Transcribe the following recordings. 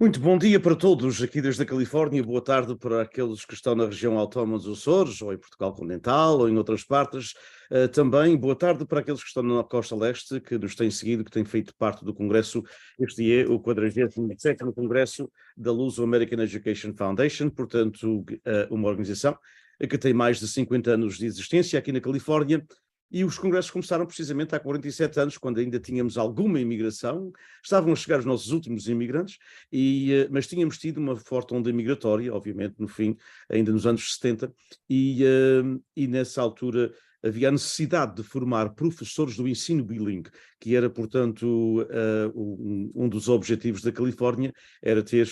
Muito bom dia para todos aqui desde a Califórnia, boa tarde para aqueles que estão na região autónoma dos Açores, ou em Portugal continental, ou em outras partes. Também boa tarde para aqueles que estão na costa leste, que nos têm seguido, que têm feito parte do Congresso. Este é o 47º Congresso da Luso-American Education Foundation, portanto, uma organização que tem mais de 50 anos de existência aqui na Califórnia. E os congressos começaram precisamente há 47 anos, quando ainda tínhamos alguma imigração, estavam a chegar os nossos últimos imigrantes, mas tínhamos tido uma forte onda migratória, obviamente, no fim, ainda nos anos 70, e nessa altura havia a necessidade de formar professores do ensino bilingue, que era, portanto, um dos objetivos da Califórnia, era ter,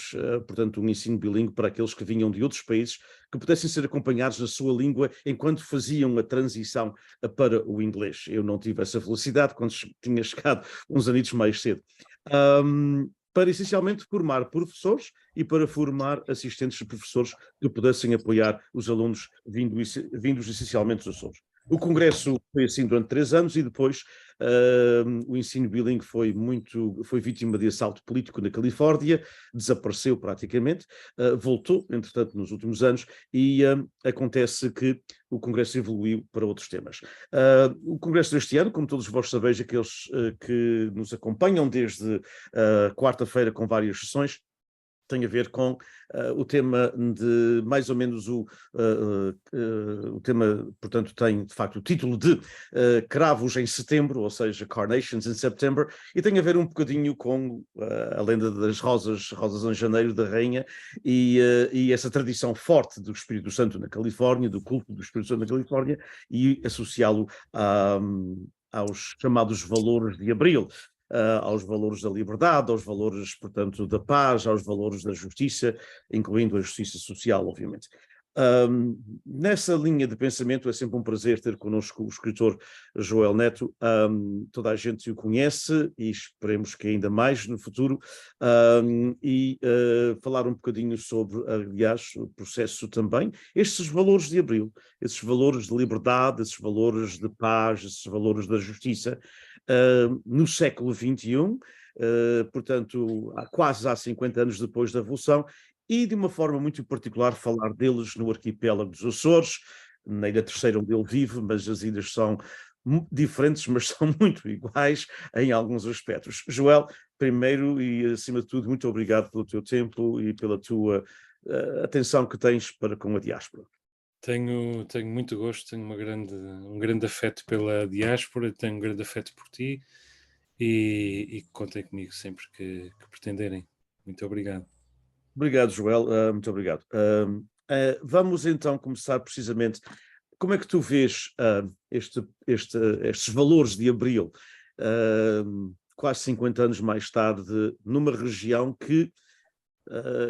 portanto, um ensino bilingue para aqueles que vinham de outros países, que pudessem ser acompanhados na sua língua enquanto faziam a transição para o inglês. Eu não tive essa felicidade quando tinha chegado uns anitos mais cedo. Para essencialmente formar professores e para formar assistentes de professores que pudessem apoiar os alunos vindos essencialmente dos Açores. O Congresso foi assim durante 3 anos e depois o ensino bilingue foi vítima de assalto político na Califórnia, desapareceu praticamente, voltou, entretanto, nos últimos anos, e acontece que o Congresso evoluiu para outros temas. O Congresso deste ano, como todos vós sabeis, aqueles que nos acompanham desde quarta-feira com várias sessões, tem a ver com o tema de, mais ou menos, o tema, portanto, tem de facto o título de Cravos em Setembro, ou seja, Carnations in September, e tem a ver um bocadinho com a lenda das rosas em janeiro, da rainha, e essa tradição forte do Espírito Santo na Califórnia, do culto do Espírito Santo na Califórnia, e associá-lo aos chamados valores de abril. Aos valores da liberdade, aos valores, portanto, da paz, aos valores da justiça, incluindo a justiça social, obviamente. Nessa linha de pensamento é sempre um prazer ter connosco o escritor Joel Neto. Toda a gente o conhece e esperemos que ainda mais no futuro, falar um bocadinho sobre, aliás, o processo também, estes valores de abril, esses valores de liberdade, esses valores de paz, esses valores da justiça, no século XXI, portanto, quase há 50 anos depois da Revolução, e de uma forma muito particular falar deles no arquipélago dos Açores, na Ilha Terceira onde ele vive, mas as ilhas são diferentes, mas são muito iguais em alguns aspectos. Joel, primeiro e acima de tudo, muito obrigado pelo teu tempo e pela tua atenção que tens para com a diáspora. Tenho muito gosto, tenho um grande afeto pela diáspora, tenho um grande afeto por ti e contem comigo sempre que pretenderem. Muito obrigado. Obrigado, Joel, muito obrigado. Vamos então começar precisamente. Como é que tu vês estes valores de abril, quase 50 anos mais tarde, numa região que,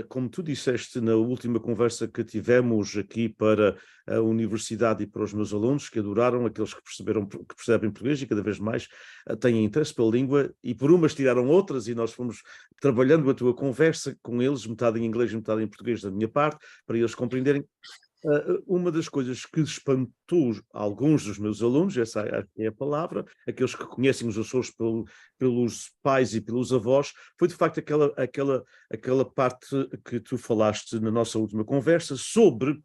como tu disseste na última conversa que tivemos aqui para a universidade e para os meus alunos, que adoraram, aqueles que percebem português e cada vez mais têm interesse pela língua, e por umas tiraram outras, e nós fomos trabalhando a tua conversa com eles, metade em inglês e metade em português da minha parte, para eles compreenderem. Uma das coisas que espantou alguns dos meos alunos, essa é a palavra, aqueles que conhecem os Açores pelos pais e pelos avós, foi de facto aquela parte que tu falaste na nossa última conversa sobre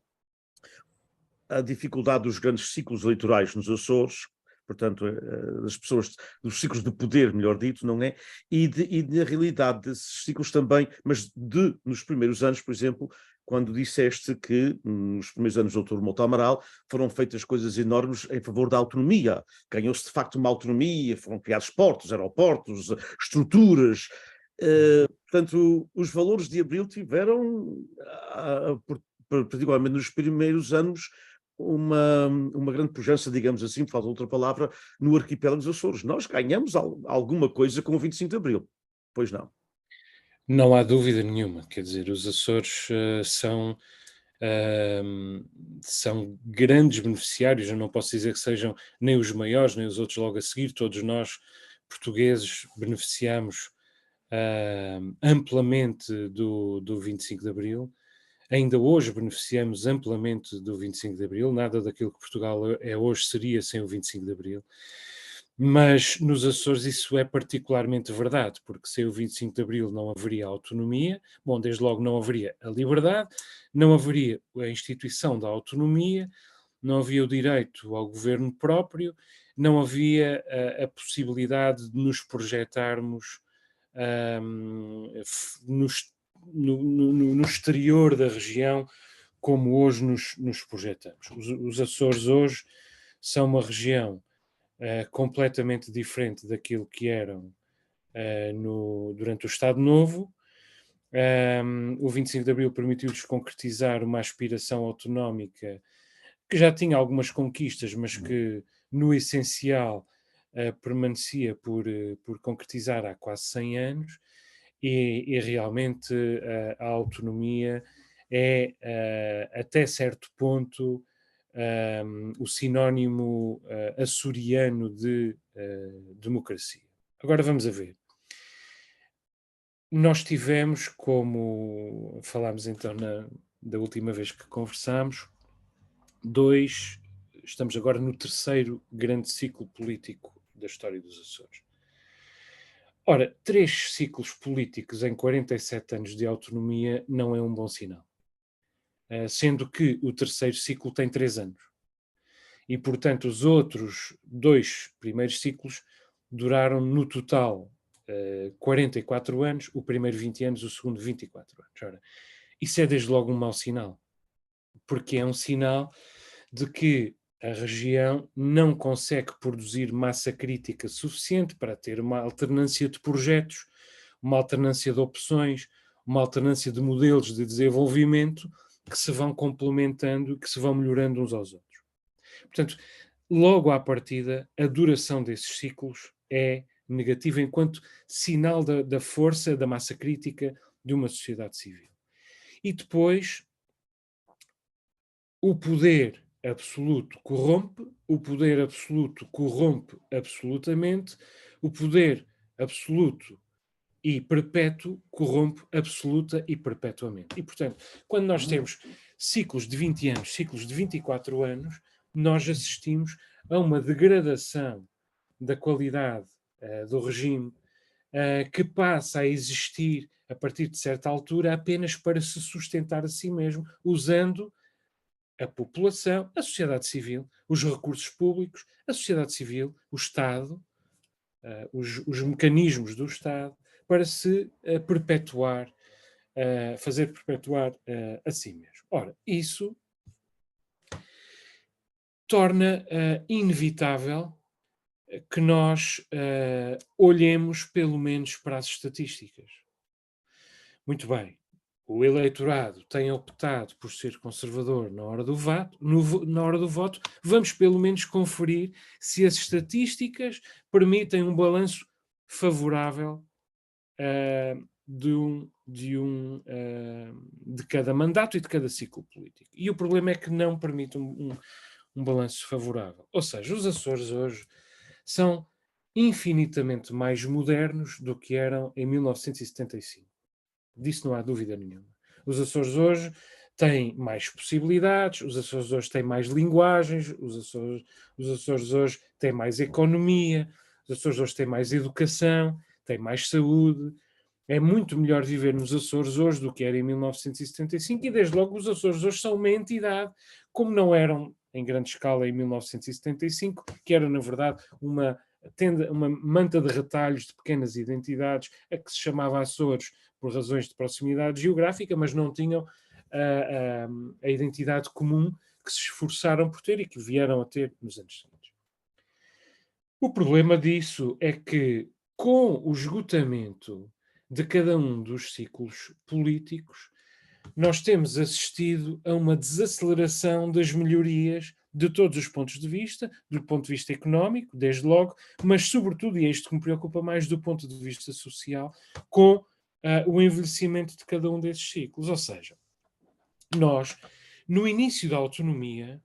a dificuldade dos grandes ciclos eleitorais nos Açores, portanto, das pessoas, dos ciclos de poder, melhor dito, não é? E na realidade desses ciclos também, mas nos primeiros anos, por exemplo, quando disseste que nos primeiros anos do Dr. Mota Amaral foram feitas coisas enormes em favor da autonomia, ganhou-se de facto uma autonomia, foram criados portos, aeroportos, estruturas, portanto, os valores de Abril tiveram, particularmente nos primeiros anos, uma grande pujança, digamos assim, falta outra palavra, no arquipélago dos Açores. Nós ganhamos alguma coisa com o 25 de Abril, pois não? Não há dúvida nenhuma, quer dizer, os Açores ahm, são grandes beneficiários, eu não posso dizer que sejam nem os maiores, nem os outros logo a seguir, todos nós, portugueses, beneficiamos amplamente do 25 de Abril. Ainda hoje beneficiamos amplamente do 25 de Abril, nada daquilo que Portugal é hoje seria sem o 25 de Abril. Mas nos Açores isso é particularmente verdade, porque sem o 25 de Abril não haveria autonomia, bom, desde logo não haveria a liberdade, não haveria a instituição da autonomia, não havia o direito ao governo próprio, não havia a possibilidade de nos projetarmos no, no exterior da região como hoje nos projetamos. Os Açores hoje são uma região completamente diferente daquilo que eram durante o Estado Novo. O 25 de Abril permitiu-lhes concretizar uma aspiração autonómica que já tinha algumas conquistas, mas que no essencial permanecia por concretizar há quase 100 anos, e realmente a autonomia é, até certo ponto, o sinónimo açoriano de democracia. Agora vamos a ver. Nós tivemos, como falámos então da última vez que conversámos, estamos agora no terceiro grande ciclo político da história dos Açores. Ora, 3 ciclos políticos em 47 anos de autonomia não é um bom sinal. Sendo que o terceiro ciclo tem 3 anos. E, portanto, os outros 2 primeiros ciclos duraram, no total, 44 anos, o primeiro 20 anos, o segundo 24 anos. Ora, isso é desde logo um mau sinal, porque é um sinal de que a região não consegue produzir massa crítica suficiente para ter uma alternância de projetos, uma alternância de opções, uma alternância de modelos de desenvolvimento que se vão complementando e que se vão melhorando uns aos outros. Portanto, logo à partida, a duração desses ciclos é negativa enquanto sinal da força, da massa crítica de uma sociedade civil. E depois, o poder absoluto corrompe, o poder absoluto corrompe absolutamente, o poder absoluto e perpétuo corrompe absoluta e perpetuamente. E, portanto, quando nós temos ciclos de 20 anos, ciclos de 24 anos, nós assistimos a uma degradação da qualidade do regime que passa a existir a partir de certa altura apenas para se sustentar a si mesmo, usando a população, a sociedade civil, os recursos públicos, a sociedade civil, o Estado, os mecanismos do Estado, para se perpetuar, fazer perpetuar a si mesmo. Ora, isso torna inevitável que nós olhemos pelo menos para as estatísticas. Muito bem, o eleitorado tem optado por ser conservador na hora do voto, na hora do voto, vamos pelo menos conferir se as estatísticas permitem um balanço favorável de cada mandato e de cada ciclo político. E o problema é que não permite um balanço favorável. Ou seja, os Açores hoje são infinitamente mais modernos do que eram em 1975. Disso não há dúvida nenhuma. Os Açores hoje têm mais possibilidades, os Açores hoje têm mais linguagens, os Açores hoje têm mais economia, os Açores hoje têm mais educação, têm mais saúde. É muito melhor viver nos Açores hoje do que era em 1975 e, desde logo, os Açores hoje são uma entidade, como não eram em grande escala em 1975, que era, na verdade, uma manta de retalhos de pequenas identidades, a que se chamava Açores por razões de proximidade geográfica, mas não tinham a identidade comum que se esforçaram por ter e que vieram a ter nos anos seguintes. O problema disso é que, com o esgotamento de cada um dos ciclos políticos, nós temos assistido a uma desaceleração das melhorias de todos os pontos de vista, do ponto de vista económico, desde logo, mas sobretudo, e é isto que me preocupa mais, do ponto de vista social, com o envelhecimento de cada um desses ciclos. Ou seja, nós, no início da autonomia,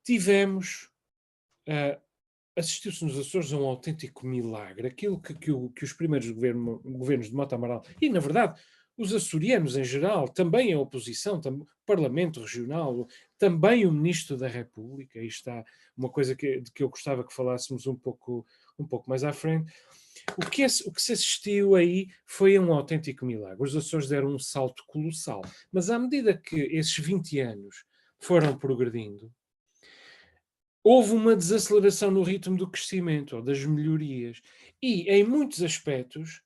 tivemos, assistiu-se nos Açores a um autêntico milagre, aquilo que os primeiros governos de Mota Amaral, e na verdade os açorianos em geral, também a oposição, o Parlamento Regional, também o Ministro da República, aí está uma coisa de que eu gostava que falássemos um pouco mais à frente. O que se assistiu aí foi um autêntico milagre. Os Açores deram um salto colossal, mas à medida que esses 20 anos foram progredindo, houve uma desaceleração no ritmo do crescimento, ou das melhorias. E, em muitos aspectos,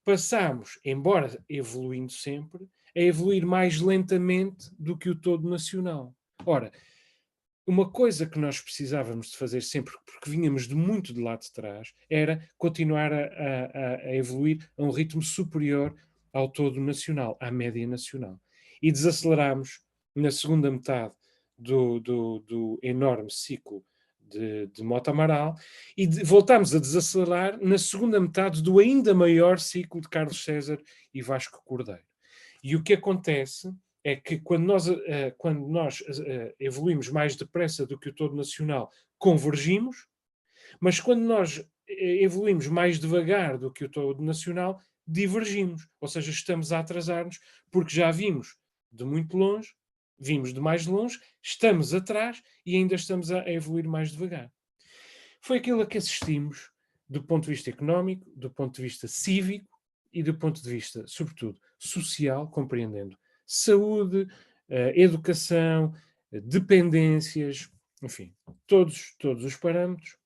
passámos, embora evoluindo sempre, a evoluir mais lentamente do que o todo nacional. Ora, uma coisa que nós precisávamos de fazer sempre, porque vínhamos de muito de lá de trás, era continuar a evoluir a um ritmo superior ao todo nacional, à média nacional. E desacelerámos na segunda metade do enorme ciclo de Mota Amaral e voltámos a desacelerar na segunda metade do ainda maior ciclo de Carlos César e Vasco Cordeiro. E o que acontece é que quando nós evoluímos mais depressa do que o todo nacional, convergimos, mas quando nós evoluímos mais devagar do que o todo nacional, divergimos. Ou seja, estamos a atrasar-nos porque já vimos de muito longe, vimos de mais longe, estamos atrás e ainda estamos a evoluir mais devagar. Foi aquilo a que assistimos do ponto de vista económico, do ponto de vista cívico e do ponto de vista, sobretudo, social, compreendendo saúde, educação, dependências, enfim, todos os parâmetros,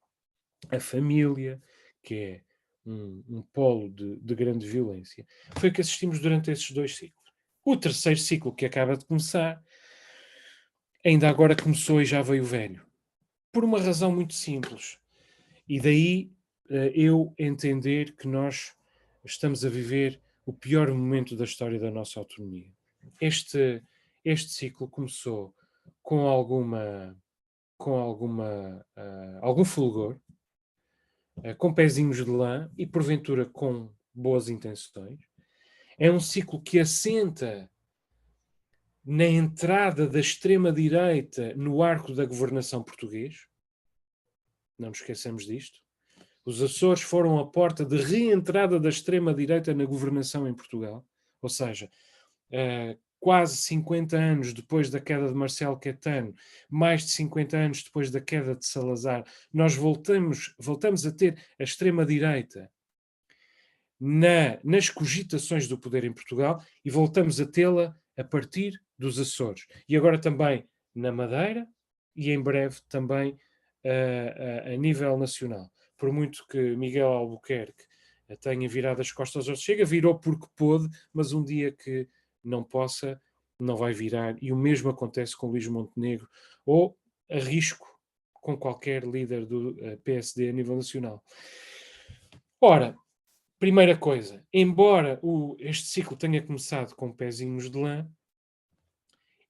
a família, que é um polo de grande violência. Foi o que assistimos durante esses 2 ciclos. O terceiro ciclo, que acaba de começar, ainda agora começou e já veio velho. Por uma razão muito simples. E daí eu entender que nós estamos a viver o pior momento da história da nossa autonomia. Este ciclo começou com algum fulgor, com pezinhos de lã e porventura com boas intenções. É um ciclo que assenta na entrada da extrema-direita no arco da governação português. Não nos esqueçamos disto. Os Açores foram a porta de reentrada da extrema-direita na governação em Portugal. Ou seja, quase 50 anos depois da queda de Marcelo Caetano, mais de 50 anos depois da queda de Salazar, nós voltamos a ter a extrema-direita nas cogitações do poder em Portugal e voltamos a tê-la a partir dos Açores. E agora também na Madeira e em breve também a nível nacional. Por muito que Miguel Albuquerque tenha virado as costas ao Chega, virou porque pôde, mas um dia que não possa, não vai virar. E o mesmo acontece com Luís Montenegro, ou arrisco com qualquer líder do PSD a nível nacional. Ora, primeira coisa, embora este ciclo tenha começado com pezinhos de lã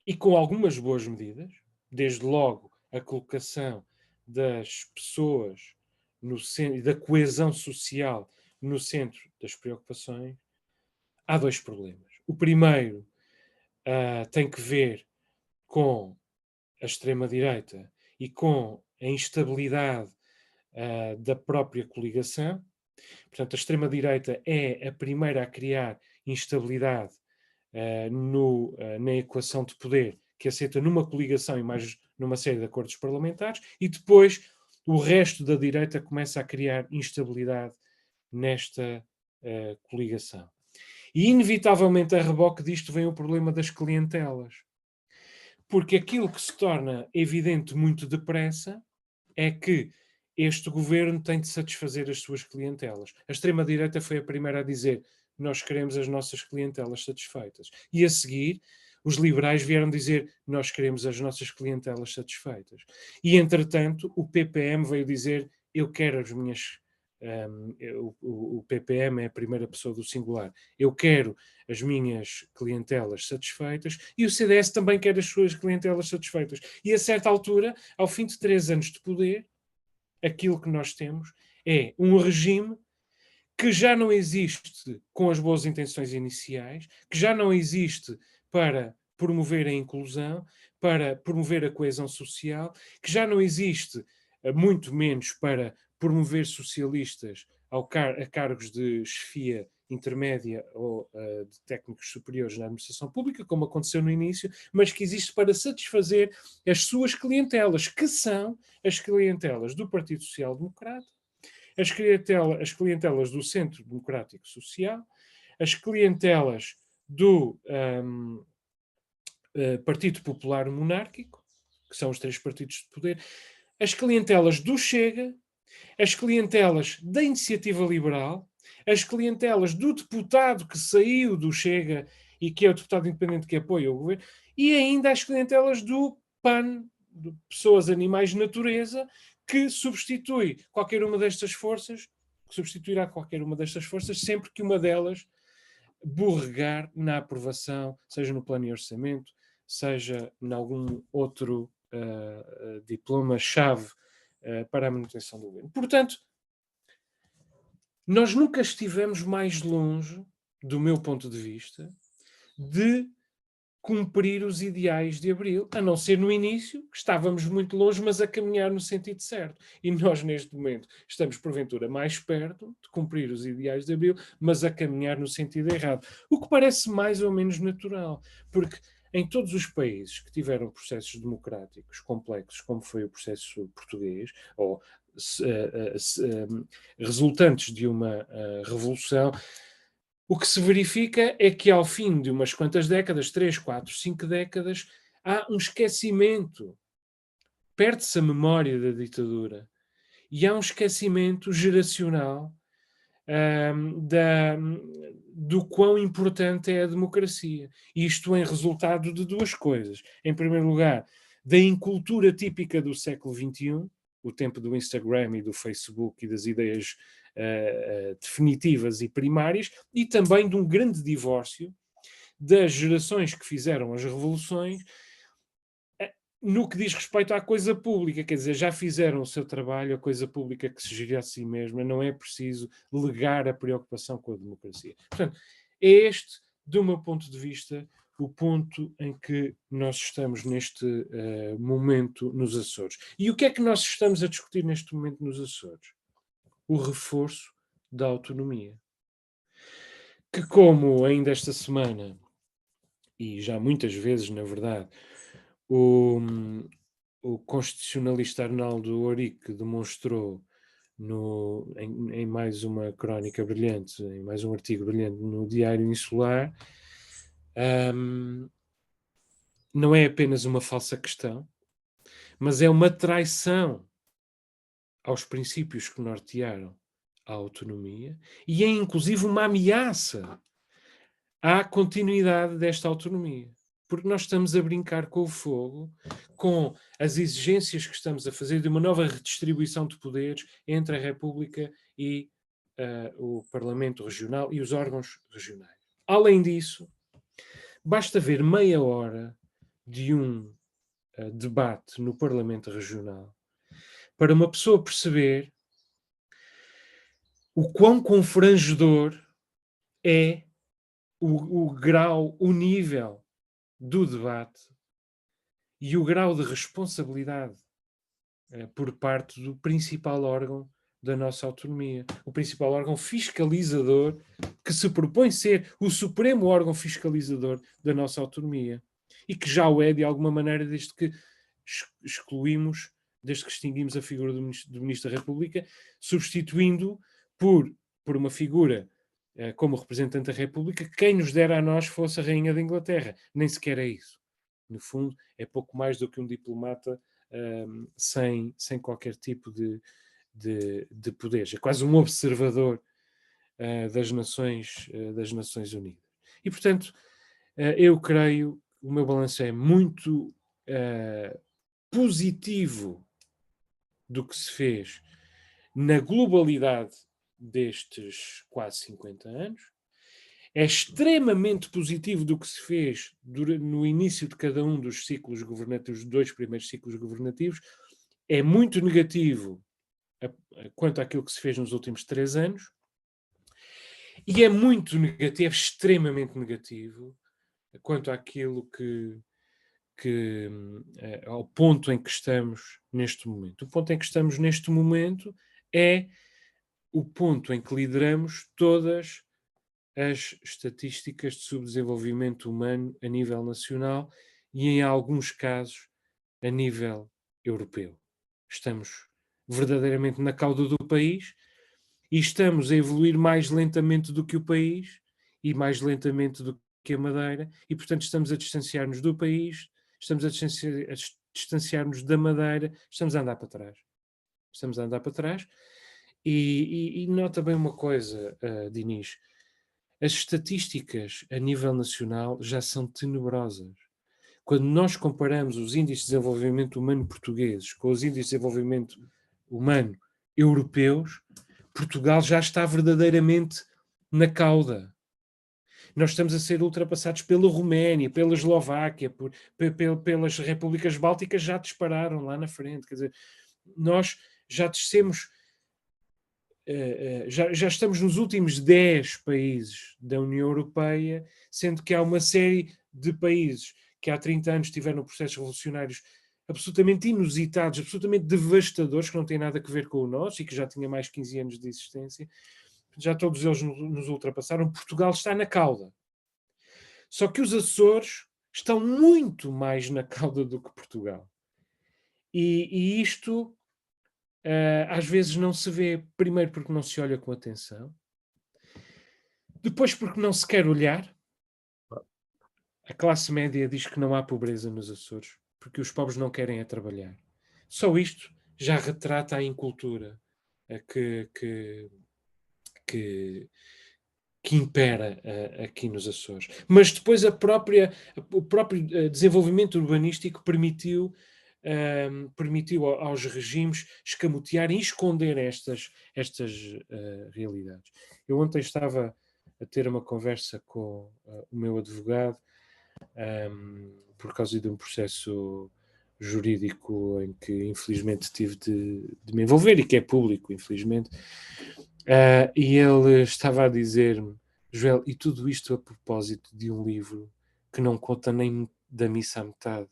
e com algumas boas medidas, desde logo a colocação das pessoas no centro, da coesão social no centro das preocupações, há 2 problemas. O primeiro tem que ver com a extrema-direita e com a instabilidade da própria coligação. Portanto, a extrema-direita é a primeira a criar instabilidade na equação de poder que assenta numa coligação e mais numa série de acordos parlamentares, e depois o resto da direita começa a criar instabilidade nesta coligação. E, inevitavelmente, a reboque disto vem o problema das clientelas. Porque aquilo que se torna evidente muito depressa é que este governo tem de satisfazer as suas clientelas. A extrema-direita foi a primeira a dizer: nós queremos as nossas clientelas satisfeitas. E a seguir, os liberais vieram dizer: nós queremos as nossas clientelas satisfeitas. E, entretanto, o PPM veio dizer: eu quero as minhas... o PPM é a primeira pessoa do singular. Eu quero as minhas clientelas satisfeitas, e o CDS também quer as suas clientelas satisfeitas. E a certa altura, ao fim de 3 anos de poder, aquilo que nós temos é um regime que já não existe com as boas intenções iniciais, que já não existe para promover a inclusão, para promover a coesão social, que já não existe, muito menos para promover socialistas a cargos de chefia intermédia ou de técnicos superiores na administração pública, como aconteceu no início, mas que existe para satisfazer as suas clientelas, que são as clientelas do Partido Social Democrata, as clientelas do Centro Democrático Social, as clientelas do Partido Popular Monárquico, que são os 3 partidos de poder, as clientelas do Chega, as clientelas da Iniciativa Liberal, as clientelas do deputado que saiu do Chega e que é o deputado independente que apoia o governo, e ainda as clientelas do PAN, de Pessoas, Animais, Natureza, que substitui qualquer uma destas forças, que substituirá qualquer uma destas forças sempre que uma delas borregar na aprovação, seja no plano e orçamento, seja em algum outro diploma-chave para a manutenção do governo. Portanto, nós nunca estivemos mais longe, do meu ponto de vista, de cumprir os ideais de Abril, a não ser no início, que estávamos muito longe, mas a caminhar no sentido certo. E nós, neste momento, estamos, porventura, mais perto de cumprir os ideais de Abril, mas a caminhar no sentido errado. O que parece mais ou menos natural, porque em todos os países que tiveram processos democráticos complexos, como foi o processo português, ou resultantes de uma revolução, o que se verifica é que ao fim de umas quantas décadas, 3, 4, 5 décadas, há um esquecimento. Perde-se a memória da ditadura. E há um esquecimento geracional do quão importante é a democracia. Isto em resultado de 2 coisas. Em primeiro lugar, da incultura típica do século XXI, o tempo do Instagram e do Facebook e das ideias definitivas e primárias, e também de um grande divórcio das gerações que fizeram as revoluções no que diz respeito à coisa pública, quer dizer, já fizeram o seu trabalho, a coisa pública que se gira a si mesma, não é preciso legar a preocupação com a democracia. Portanto, é este, do meu ponto de vista, o ponto em que nós estamos neste momento nos Açores. E o que é que nós estamos a discutir neste momento nos Açores? O reforço da autonomia. Que, como ainda esta semana, e já muitas vezes, na verdade, o constitucionalista Arnaldo Orique demonstrou em mais uma crónica brilhante, em mais um artigo brilhante no Diário Insular, não é apenas uma falsa questão, mas é uma traição aos princípios que nortearam a autonomia e é inclusive uma ameaça à continuidade desta autonomia. Porque nós estamos a brincar com o fogo, com as exigências que estamos a fazer de uma nova redistribuição de poderes entre a República e o Parlamento Regional e os órgãos regionais. Além disso, basta ver meia hora de um debate no Parlamento Regional para uma pessoa perceber o quão confrangedor é o grau, o nível do debate e o grau de responsabilidade por parte do principal órgão da nossa autonomia. O principal órgão fiscalizador que se propõe ser o supremo órgão fiscalizador da nossa autonomia e que já o é de alguma maneira desde que excluímos, desde que extinguimos a figura do Ministro da República, substituindo por uma figura como representante da República, quem nos dera a nós fosse a Rainha da Inglaterra. Nem sequer é isso. No fundo, é pouco mais do que um diplomata sem qualquer tipo de poderes. É quase um observador das Nações Unidas. E, portanto, eu creio que o meu balanço é muito positivo do que se fez na globalidade destes quase 50 anos. É extremamente positivo do que se fez no início de cada um dos ciclos governativos, os 2 primeiros ciclos governativos. É muito negativo quanto àquilo que se fez nos últimos 3 anos. E é muito negativo, é extremamente negativo quanto àquilo ao ponto em que estamos neste momento. O ponto em que estamos neste momento é o ponto em que lideramos todas as estatísticas de subdesenvolvimento humano a nível nacional e, em alguns casos, a nível europeu. Estamos verdadeiramente na cauda do país e estamos a evoluir mais lentamente do que o país e mais lentamente do que a Madeira, e, portanto, estamos a distanciar-nos do país, estamos a distanciar-nos da Madeira, estamos a andar para trás. Estamos a andar para trás. E nota bem uma coisa, Dinis, as estatísticas a nível nacional já são tenebrosas. Quando nós comparamos os índices de desenvolvimento humano portugueses com os índices de desenvolvimento humano europeus, Portugal já está verdadeiramente na cauda. Nós estamos a ser ultrapassados pela Roménia, pela Eslováquia, pelas repúblicas bálticas já dispararam lá na frente. Quer dizer, nós já descemos, já estamos nos últimos 10 países da União Europeia, sendo que há uma série de países que há 30 anos tiveram processos revolucionários absolutamente inusitados, absolutamente devastadores, que não têm nada a ver com o nosso e que já tinha mais de 15 anos de existência. Já todos eles nos ultrapassaram. Portugal está na cauda. Só que os Açores estão muito mais na cauda do que Portugal. E isto às vezes não se vê, primeiro porque não se olha com atenção, depois porque não se quer olhar. A classe média diz que não há pobreza nos Açores, porque os pobres não querem é trabalhar. Só isto já retrata a incultura que impera aqui nos Açores. Mas depois o próprio desenvolvimento urbanístico permitiu aos regimes escamotearem e esconder estas realidades. Eu ontem estava a ter uma conversa com o meu advogado por causa de um processo jurídico em que infelizmente tive de me envolver e que é público, infelizmente. E ele estava a dizer-me: Joel, e tudo isto a propósito de um livro que não conta nem da missa à metade.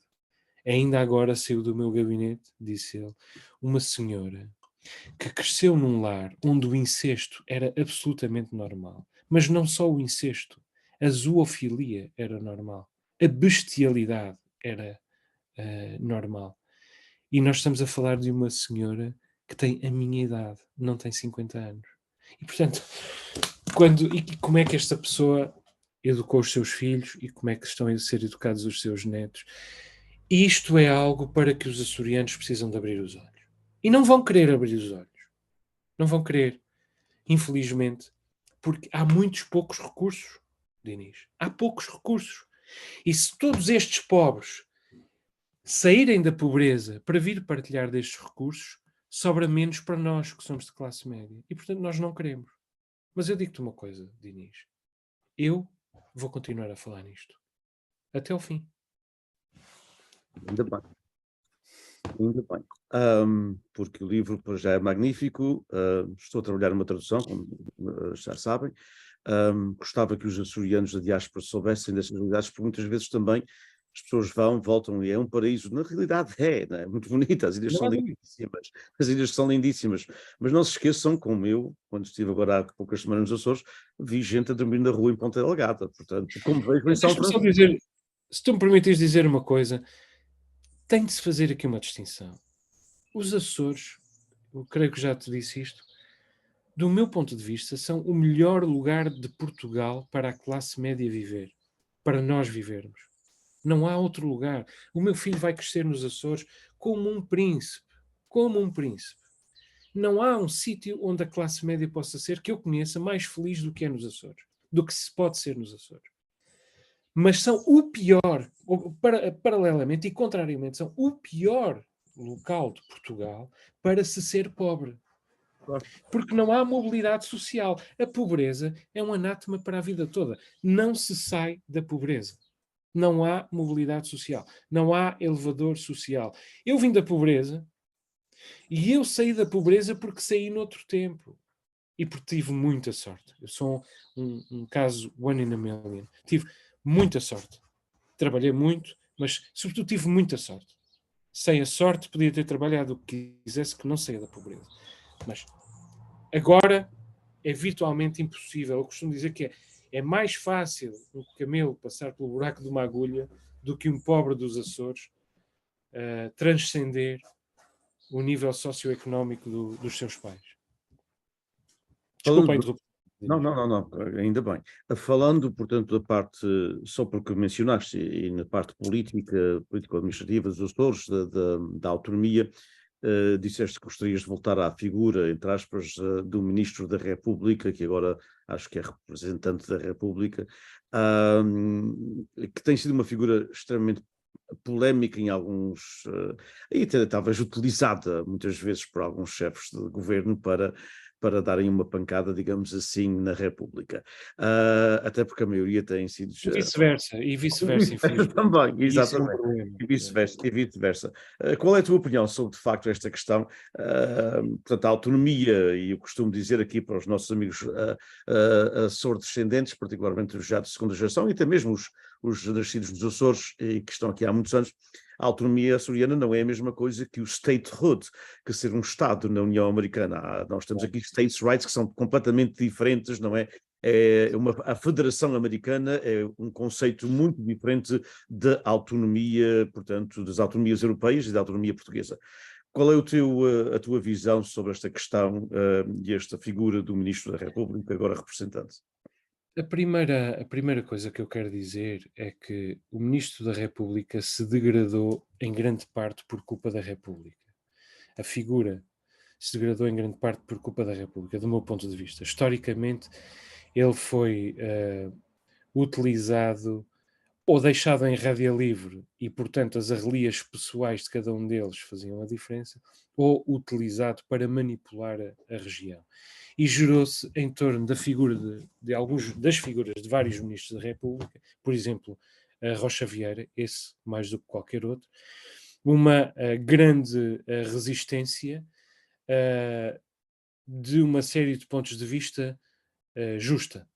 Ainda agora saiu do meu gabinete, disse ele, uma senhora que cresceu num lar onde o incesto era absolutamente normal. Mas não só o incesto, a zoofilia era normal. A bestialidade era normal. E nós estamos a falar de uma senhora que tem a minha idade, não tem 50 anos. E, portanto, como é que esta pessoa educou os seus filhos e como é que estão a ser educados os seus netos? Isto é algo para que os açorianos precisam de abrir os olhos. E não vão querer abrir os olhos. Não vão querer, infelizmente, porque há poucos recursos, Dinis. Há poucos recursos. E se todos estes pobres saírem da pobreza para vir partilhar destes recursos, sobra menos para nós, que somos de classe média. E, portanto, nós não queremos. Mas eu digo-te uma coisa, Dinis. Eu vou continuar a falar nisto. Até ao fim. Ainda bem. Ainda bem. Porque o livro já é magnífico. Estou a trabalhar numa tradução, como já sabem. Gostava que os açorianos da diáspora soubessem dessas realidades, porque muitas vezes também as pessoas voltam e é um paraíso. Na realidade não é muito bonita, as ilhas são lindíssimas. As ilhas são lindíssimas. Mas não se esqueçam, como eu, quando estive agora há poucas semanas nos Açores, vi gente a dormir na rua em Ponta Delgada. Portanto, como vejo em São Francisco. Se tu me permitires dizer uma coisa, tem de se fazer aqui uma distinção. Os Açores, eu creio que já te disse isto, do meu ponto de vista, são o melhor lugar de Portugal para a classe média viver, para nós vivermos. Não há outro lugar. O meu filho vai crescer nos Açores como um príncipe. Como um príncipe. Não há um sítio onde a classe média possa ser, que eu conheça, mais feliz do que é nos Açores. Do que se pode ser nos Açores. Mas são o pior, paralelamente e contrariamente, são o pior local de Portugal para se ser pobre. Porque não há mobilidade social. A pobreza é um anátema para a vida toda. Não se sai da pobreza. Não há mobilidade social. Não há elevador social. Eu vim da pobreza e eu saí da pobreza porque saí noutro tempo. E porque tive muita sorte. Eu sou um caso one in a million. Tive muita sorte. Trabalhei muito, mas sobretudo tive muita sorte. Sem a sorte podia ter trabalhado o que quisesse, que não saia da pobreza. Mas agora é virtualmente impossível. Eu costumo dizer que é É mais fácil um camelo passar pelo buraco de uma agulha do que um pobre dos Açores transcender o nível socioeconómico dos seus pais. Desculpa a interrupção. Não, ainda bem. Falando, portanto, da parte, só porque mencionaste, e na parte político-administrativa dos Açores, da autonomia, disseste que gostarias de voltar à figura, entre aspas, do Ministro da República, que agora acho que é representante da República, que tem sido uma figura extremamente polémica em alguns, e até talvez utilizada muitas vezes por alguns chefes de governo para darem uma pancada, digamos assim, na República. Até porque a maioria tem sido... E vice-versa, infelizmente. Também, exatamente. Isso é um problema. E vice-versa. Qual é a tua opinião sobre, de facto, esta questão? Portanto, a autonomia, e eu costumo dizer aqui para os nossos amigos Açores-descendentes, particularmente os já de segunda geração, e até mesmo os nascidos nos Açores, e que estão aqui há muitos anos, a autonomia açoriana não é a mesma coisa que o statehood, que ser um Estado na União Americana. Nós temos aqui states' rights que são completamente diferentes, não é? A Federação Americana é um conceito muito diferente da autonomia, portanto, das autonomias europeias e da autonomia portuguesa. Qual é a tua visão sobre esta questão e esta figura do Ministro da República, agora representante? A primeira coisa que eu quero dizer é que o Ministro da República se degradou em grande parte por culpa da República. A figura se degradou em grande parte por culpa da República, do meu ponto de vista. Historicamente, ele foi utilizado ou deixado em rédea livre e, portanto, as arrelias pessoais de cada um deles faziam a diferença, ou utilizado para manipular a região. E gerou-se em torno da figura das figuras de vários ministros da República, por exemplo, a Rocha Vieira, esse mais do que qualquer outro, uma grande resistência de uma série de pontos de vista justa.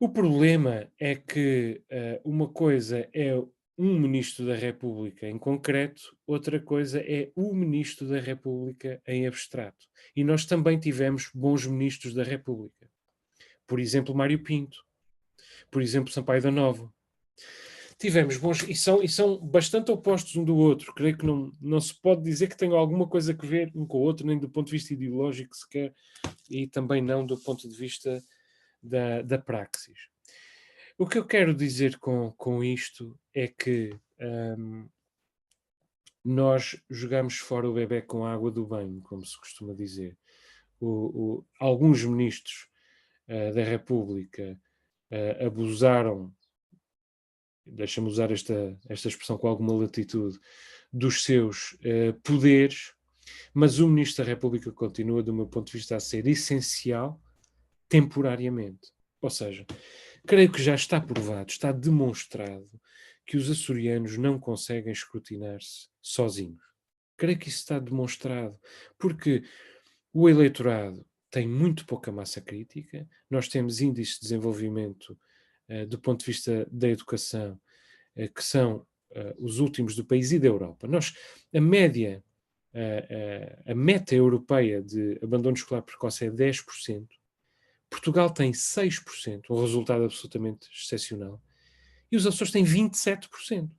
O problema é que uma coisa é um Ministro da República em concreto, outra coisa é o Ministro da República em abstrato. E nós também tivemos bons Ministros da República. Por exemplo, Mário Pinto. Por exemplo, Sampaio da Nova. Tivemos bons, e são bastante opostos um do outro. Creio que não se pode dizer que tenham alguma coisa a ver um com o outro, nem do ponto de vista ideológico sequer, e também não do ponto de vista da praxis. O que eu quero dizer com isto é que nós jogamos fora o bebé com a água do banho, como se costuma dizer. Alguns ministros da República abusaram, deixa-me usar esta expressão com alguma latitude, dos seus poderes, mas o Ministro da República continua, do meu ponto de vista, a ser essencial temporariamente. Ou seja, creio que já está provado, está demonstrado que os açorianos não conseguem escrutinar-se sozinhos. Creio que isso está demonstrado, porque o eleitorado tem muito pouca massa crítica, nós temos índices de desenvolvimento do ponto de vista da educação que são os últimos do país e da Europa. A meta europeia de abandono escolar precoce é 10%. Portugal tem 6%, um resultado absolutamente excepcional. E os Açores têm 27%.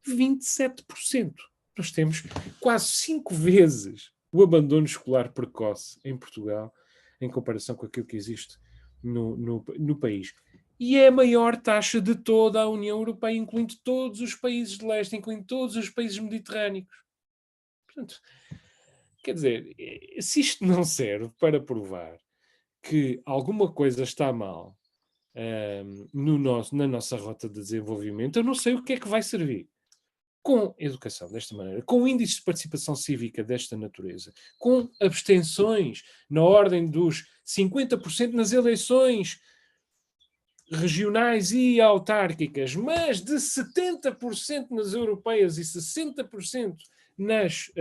27%. Nós temos quase 5 vezes o abandono escolar precoce em Portugal, em comparação com aquilo que existe no país. E é a maior taxa de toda a União Europeia, incluindo todos os países de leste, incluindo todos os países mediterrâneos. Portanto, quer dizer, se isto não serve para provar que alguma coisa está mal na nossa rota de desenvolvimento, eu não sei o que é que vai servir. Com educação desta maneira, com índices de participação cívica desta natureza, com abstenções na ordem dos 50% nas eleições regionais e autárquicas, mas de 70% nas europeias e 60% nas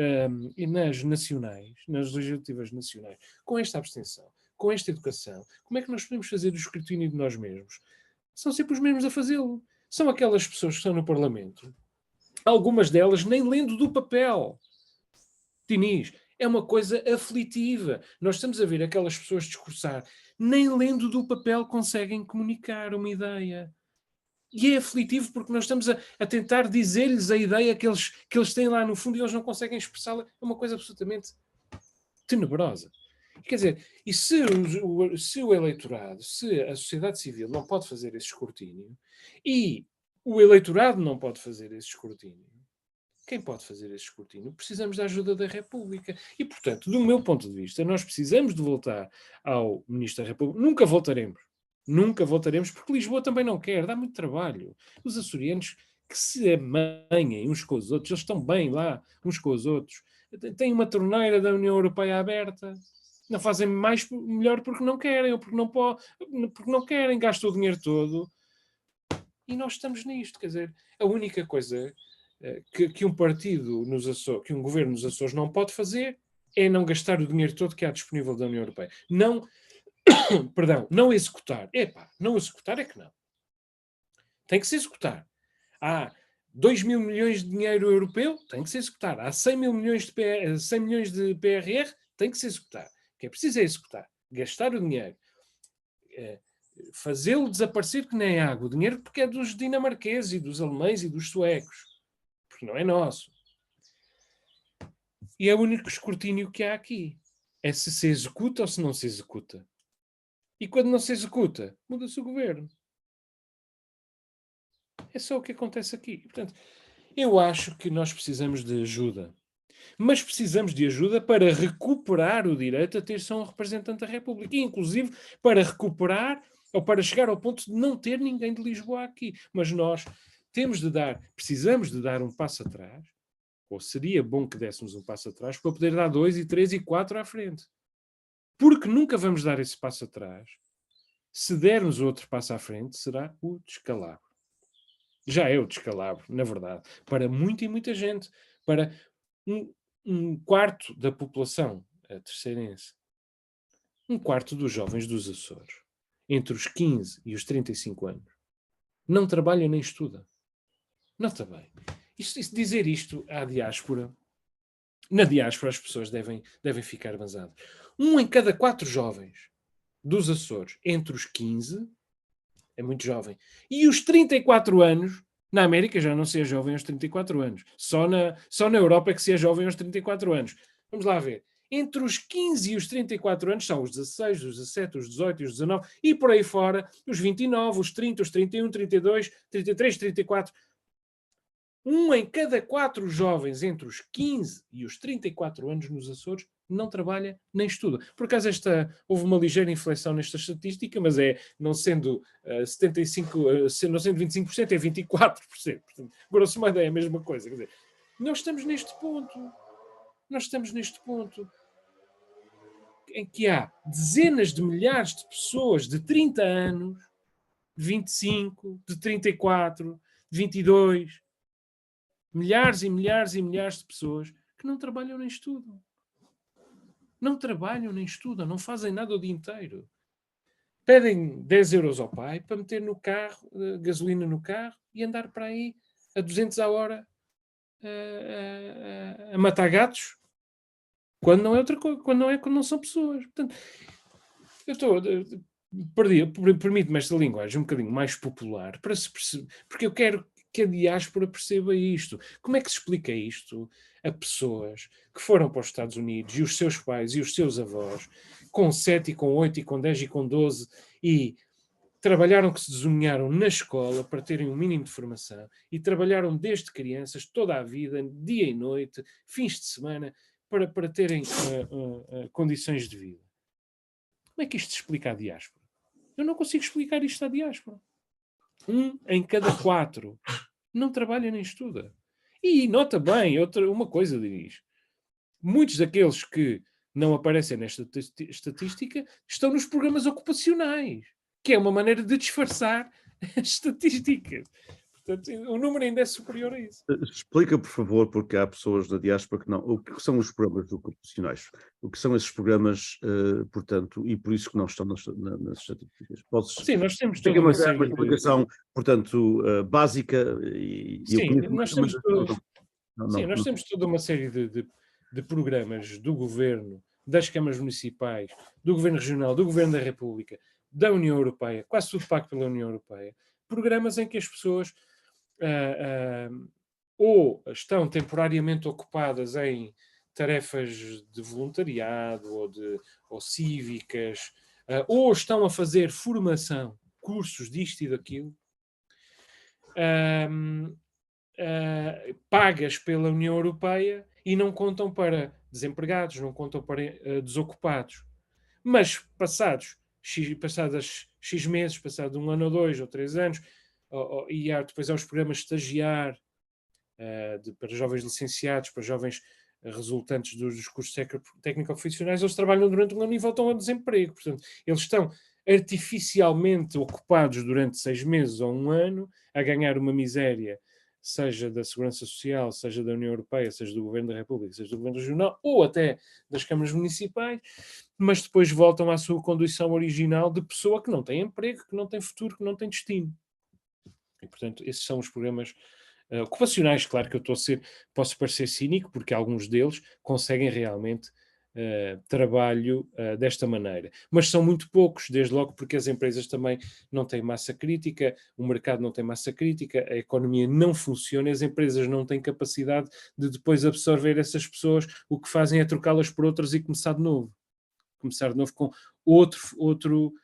nacionais, nas legislativas nacionais, com esta abstenção, com esta educação, como é que nós podemos fazer o escrutínio de nós mesmos? São sempre os mesmos a fazê-lo. São aquelas pessoas que estão no Parlamento, algumas delas nem lendo do papel. Diniz, é uma coisa aflitiva. Nós estamos a ver aquelas pessoas discursar nem lendo do papel conseguem comunicar uma ideia. E é aflitivo porque nós estamos a tentar dizer-lhes a ideia que eles têm lá no fundo e eles não conseguem expressá-la. É uma coisa absolutamente tenebrosa. Quer dizer, e se o eleitorado, se a sociedade civil não pode fazer esse escrutínio e o eleitorado não pode fazer esse escrutínio, quem pode fazer esse escrutínio? Precisamos da ajuda da República. E, portanto, do meu ponto de vista, nós precisamos de voltar ao Ministro da República. Nunca voltaremos, porque Lisboa também não quer, dá muito trabalho. Os açorianos que se amanhem uns com os outros, eles estão bem lá, uns com os outros. Têm uma torneira da União Europeia aberta, não fazem melhor porque não querem, ou porque não querem, gastam o dinheiro todo. E nós estamos nisto, quer dizer, a única coisa que um partido nos Açores, que um governo nos Açores não pode fazer é não gastar o dinheiro todo que há disponível da União Europeia. Não, não executar. Não executar é que não. Tem que se executar. Há 2 mil milhões de dinheiro europeu, tem que se executar. Há 100 milhões de PRR, tem que se executar. O que é preciso é executar. Gastar o dinheiro. Fazê-lo desaparecer que nem água. O dinheiro porque é dos dinamarqueses e dos alemães e dos suecos. Porque não é nosso. E é o único escrutínio que há aqui. É se executa ou se não se executa. E quando não se executa, muda-se o governo. É só o que acontece aqui. Portanto, eu acho que nós precisamos de ajuda. Mas precisamos de ajuda para recuperar o direito a ter só um representante da República. E, inclusive, para recuperar ou para chegar ao ponto de não ter ninguém de Lisboa aqui. Mas nós precisamos de dar um passo atrás, ou seria bom que dessemos um passo atrás, para poder dar 2 e 3 e 4 à frente. Porque nunca vamos dar esse passo atrás. Se dermos outro passo à frente, será o descalabro. Já é o descalabro, na verdade, para muita e muita gente, para um quarto da população terceirense, um quarto dos jovens dos Açores, entre os 15 e os 35 anos, não trabalha nem estuda. Nota bem. Dizer isto à diáspora, na diáspora as pessoas devem ficar banzadas. 1 em cada 4 jovens dos Açores, entre os 15, é muito jovem, e os 34 anos, na América já não se é jovem aos 34 anos. Só na Europa é que se é jovem aos 34 anos. Vamos lá ver. Entre os 15 e os 34 anos são os 16, os 17, os 18 e os 19, e por aí fora, os 29, os 30, os 31, 32, 33, 34. 1 em cada 4 jovens entre os 15 e os 34 anos nos Açores não trabalha nem estuda. Por acaso houve uma ligeira inflexão nesta estatística, mas não sendo 25%, não sendo 25%, é 24%. Portanto, grosso modo é a mesma coisa. Quer dizer, nós estamos neste ponto em que há dezenas de milhares de pessoas de 30 anos, de 25, de 34, de 22, milhares e milhares e milhares de pessoas que não trabalham nem estudam. Não trabalham nem estudam, não fazem nada o dia inteiro. Pedem 10 euros ao pai para meter no carro, gasolina no carro, e andar para aí a 200 a hora a matar gatos, quando não é outra coisa, quando não são pessoas. Portanto, permite-me esta linguagem um bocadinho mais popular, para se perceber, porque eu quero que a diáspora perceba isto. Como é que se explica isto a pessoas que foram para os Estados Unidos e os seus pais e os seus avós com 7 e com 8 e com 10 e com 12 e trabalharam, que se desunharam na escola para terem um mínimo de formação e trabalharam desde crianças toda a vida, dia e noite, fins de semana, para terem condições de vida? Como é que isto se explica à diáspora? Eu não consigo explicar isto à diáspora. 1 em cada 4 não trabalha nem estuda. E nota bem, uma coisa diz. Muitos daqueles que não aparecem nesta estatística estão nos programas ocupacionais, que é uma maneira de disfarçar as estatísticas. Portanto, o número ainda é superior a isso. Explica, por favor, porque há pessoas da diáspora que não. O que são os programas ocupacionais? O que são esses programas, portanto, e por isso que não estão nas estatísticas? Sim, nós temos toda uma série de explicação, portanto, básica e sim, nós temos toda uma série de programas do governo das câmaras municipais, do Governo Regional, do Governo da República, da União Europeia, quase tudo pago pela União Europeia, programas em que as pessoas ou estão temporariamente ocupadas em tarefas de voluntariado ou cívicas, ou estão a fazer formação, cursos disto e daquilo, pagas pela União Europeia e não contam para desempregados, não contam para desocupados. Mas passados X meses, passado 1 ano ou 2 ou 3 anos, e depois há os programas de estagiar para jovens licenciados, para jovens resultantes dos cursos técnico-profissionais, eles trabalham durante um ano e voltam ao desemprego. Portanto, eles estão artificialmente ocupados durante 6 meses ou 1 ano a ganhar uma miséria, seja da Segurança Social, seja da União Europeia, seja do Governo da República, seja do Governo Regional, ou até das câmaras municipais, mas depois voltam à sua condição original de pessoa que não tem emprego, que não tem futuro, que não tem destino. E, portanto, esses são os programas ocupacionais. Claro que posso parecer cínico, porque alguns deles conseguem realmente trabalho desta maneira. Mas são muito poucos, desde logo porque as empresas também não têm massa crítica, o mercado não tem massa crítica, a economia não funciona, as empresas não têm capacidade de depois absorver essas pessoas, o que fazem é trocá-las por outras e começar de novo. Começar de novo com outro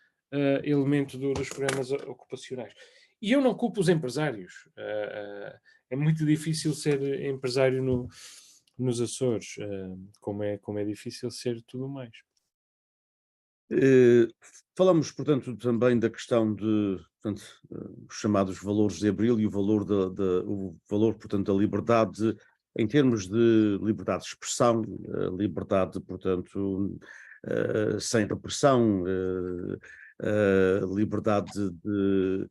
elemento dos programas ocupacionais. E eu não culpo os empresários. É muito difícil ser empresário nos Açores, como é difícil ser tudo mais. Falamos, portanto, também da questão de, portanto, os chamados valores de Abril e o valor, portanto, da liberdade em termos de liberdade de expressão, liberdade, portanto, sem repressão, liberdade de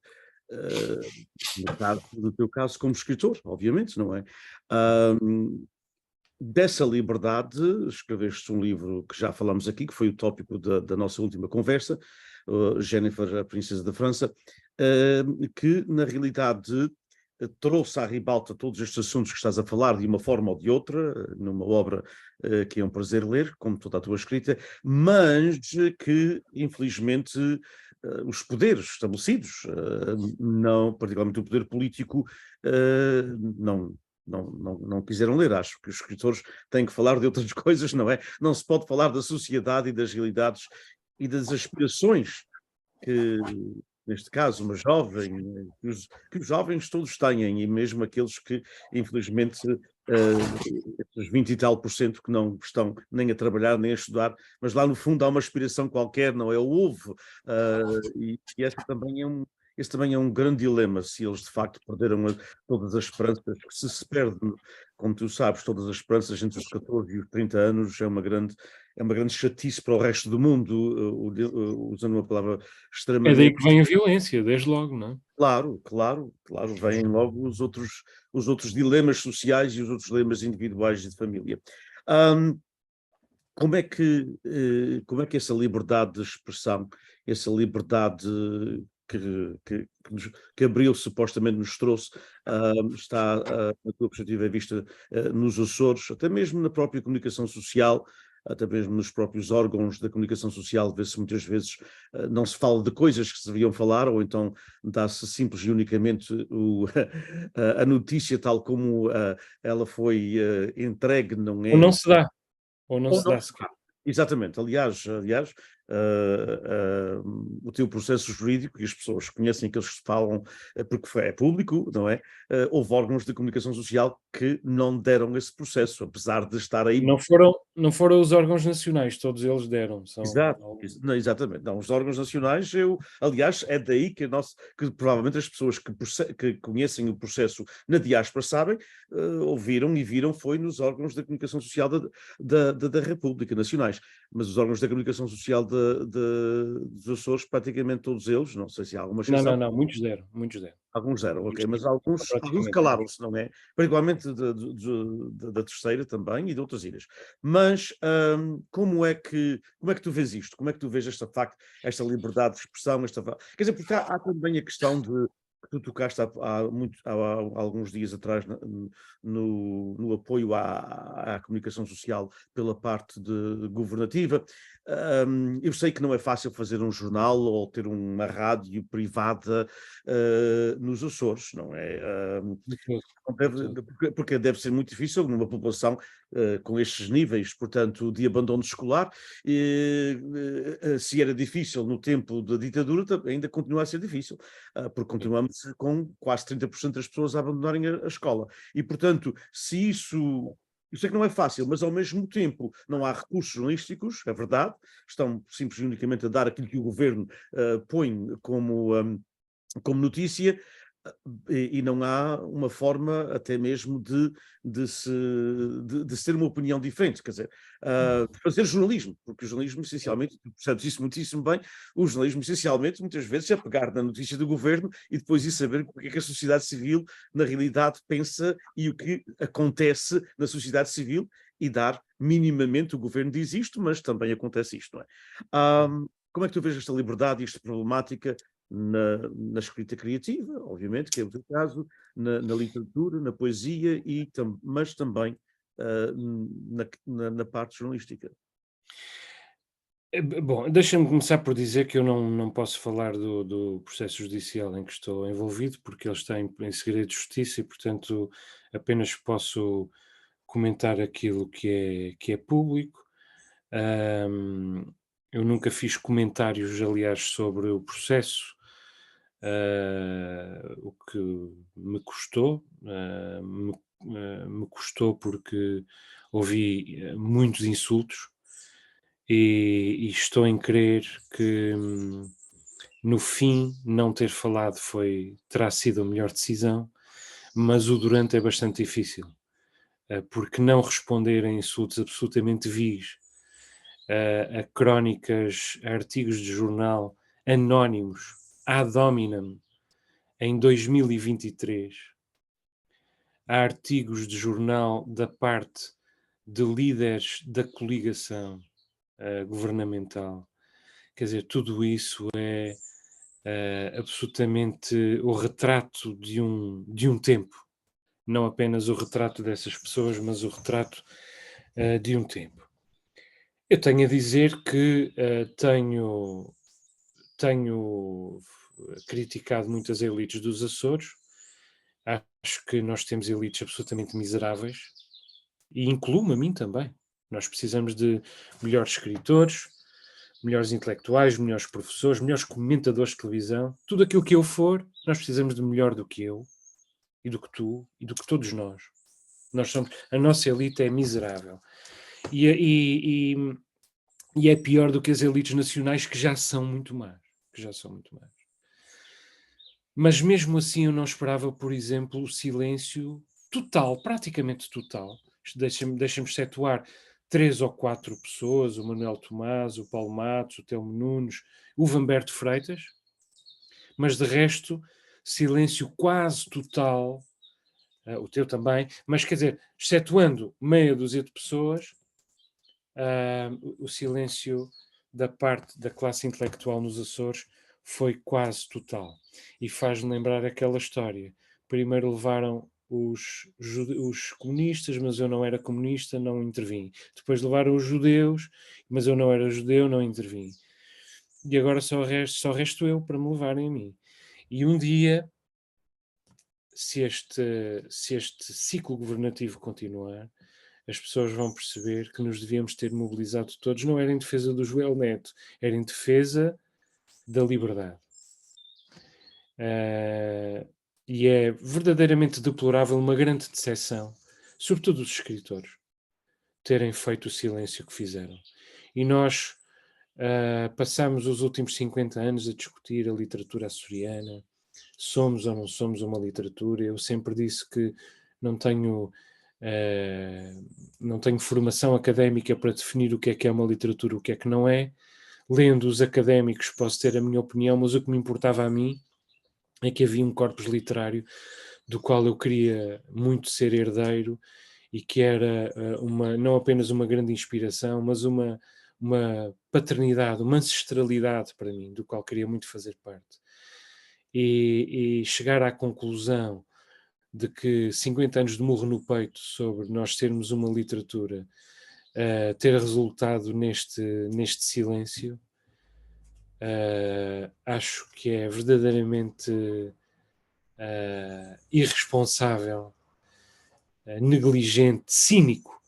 no teu caso como escritor, obviamente, não é? Dessa liberdade, escreveste um livro que já falamos aqui, que foi o tópico da nossa última conversa, Jennifer, a Princesa da França, que na realidade trouxe à ribalta todos estes assuntos que estás a falar de uma forma ou de outra, numa obra que é um prazer ler, como toda a tua escrita, mas que infelizmente os poderes estabelecidos, não, particularmente o poder político, não quiseram ler. Acho que os escritores têm que falar de outras coisas, não é? Não se pode falar da sociedade e das realidades e das aspirações que, neste caso, uma jovem, que os jovens todos têm, e mesmo aqueles que, infelizmente, esses 20 e tal % que não estão nem a trabalhar, nem a estudar, mas lá no fundo há uma aspiração qualquer, não é? Houve, e esse também é um grande dilema, se eles de facto perderam todas as esperanças, que se perde, como tu sabes, todas as esperanças entre os 14 e os 30 anos, é uma grande chatice para o resto do mundo, usando uma palavra É extremamente... daí que vem a violência, desde logo, não é? Claro, vêm logo os outros dilemas sociais e os outros dilemas individuais e de família. Como é que essa liberdade de expressão, essa liberdade que Abril supostamente nos trouxe, está, na tua perspectiva, vista nos Açores, até mesmo na própria comunicação social, até mesmo nos próprios órgãos da comunicação social, vê-se muitas vezes não se fala de coisas que se deveriam falar, ou então dá-se simples e unicamente a notícia tal como ela foi entregue, não é? Ou não se dá. Ou não Ou se não dá se sequer. dá. Exatamente. Aliás, o teu processo jurídico, e as pessoas conhecem que eles falam porque é público, não é? Houve órgãos de comunicação social que não deram esse processo, apesar de estar aí. Não foram os órgãos nacionais, todos eles deram. Não, exatamente. Não, os órgãos nacionais, aliás, é daí que provavelmente as pessoas que conhecem o processo na diáspora sabem, ouviram e viram, foi nos órgãos da comunicação social da República, nacionais. Mas os órgãos da comunicação social dos Açores, praticamente todos eles, não sei se há alguma exceção. Não, muitos deram. Alguns eram, ok, mas Muitos alguns praticamente. calaram-se, não é? Particularmente da Terceira também e de outras ilhas. Mas como é que tu vês isto? Como é que tu vês esta liberdade de expressão? Quer dizer, porque há também a questão de que tu tocaste há alguns dias atrás no apoio à comunicação social pela parte governativa. Eu sei que não é fácil fazer um jornal ou ter uma rádio privada nos Açores, não é? Porque deve ser muito difícil numa população com estes níveis, portanto, de abandono escolar. Se era difícil no tempo da ditadura, ainda continua a ser difícil, porque continuamos com quase 30% das pessoas a abandonarem a escola. E, portanto, se isso... Eu sei que não é fácil, mas ao mesmo tempo não há recursos jornalísticos, é verdade, estão simples e unicamente a dar aquilo que o governo põe como notícia, e não há uma forma até mesmo de se ter uma opinião diferente, quer dizer, de fazer jornalismo, porque o jornalismo essencialmente, tu percebes isso muitíssimo bem, o jornalismo essencialmente muitas vezes é pegar na notícia do governo e depois ir saber o que é que a sociedade civil na realidade pensa e o que acontece na sociedade civil e dar minimamente, o governo diz isto, mas também acontece isto, não é? Como é que tu vês esta liberdade e esta problemática na escrita criativa, obviamente, que é o teu caso, na literatura, na poesia, mas também na parte jornalística? Bom, deixa-me começar por dizer que eu não posso falar do processo judicial em que estou envolvido, porque ele está em segredo de justiça e, portanto, apenas posso comentar aquilo que é público. Eu nunca fiz comentários, aliás, sobre o processo, o que me custou. Me custou porque ouvi muitos insultos e estou em crer que no fim não ter falado terá sido a melhor decisão, mas o durante é bastante difícil, porque não responder a insultos absolutamente vis, a crónicas, a artigos de jornal anónimos, ad hominem, em 2023, há artigos de jornal da parte de líderes da coligação governamental. Quer dizer, tudo isso é absolutamente o retrato de um tempo. Não apenas o retrato dessas pessoas, mas o retrato de um tempo. Eu tenho a dizer que tenho criticado muitas elites dos Açores. Acho que nós temos elites absolutamente miseráveis e incluo-me a mim também. Nós precisamos de melhores escritores, melhores intelectuais, melhores professores, melhores comentadores de televisão. Tudo aquilo que eu for, nós precisamos de melhor do que eu e do que tu e do que todos nós. A nossa elite é miserável. E é pior do que as elites nacionais, que já são muito más. Mas mesmo assim eu não esperava, por exemplo, o silêncio total, praticamente total. Deixa-me excetuar 3 ou 4 pessoas, o Manuel Tomás, o Paulo Matos, o Telmo Nunes, o Vamberto Freitas, mas de resto, silêncio quase total, o teu também, mas quer dizer, excetuando meia dúzia de pessoas, o silêncio da parte da classe intelectual nos Açores foi quase total. E faz-me lembrar aquela história. Primeiro levaram os comunistas, mas eu não era comunista, não intervim. Depois levaram os judeus, mas eu não era judeu, não intervim. E agora só resto eu para me levarem a mim. E um dia, se este ciclo governativo continuar, as pessoas vão perceber que nos devíamos ter mobilizado todos, não era em defesa do Joel Neto, era em defesa da liberdade. E é verdadeiramente deplorável uma grande decepção, sobretudo dos escritores, terem feito o silêncio que fizeram. E nós passamos os últimos 50 anos a discutir a literatura açoriana, somos ou não somos uma literatura. Eu sempre disse que não tenho formação académica para definir o que é uma literatura, o que é que não é. Lendo os académicos posso ter a minha opinião, mas o que me importava a mim é que havia um corpus literário do qual eu queria muito ser herdeiro e que era não apenas uma grande inspiração, mas uma paternidade, uma ancestralidade para mim, do qual queria muito fazer parte. e chegar à conclusão de que 50 anos de murro no peito sobre nós termos uma literatura ter resultado neste silêncio, acho que é verdadeiramente irresponsável, negligente, cínico,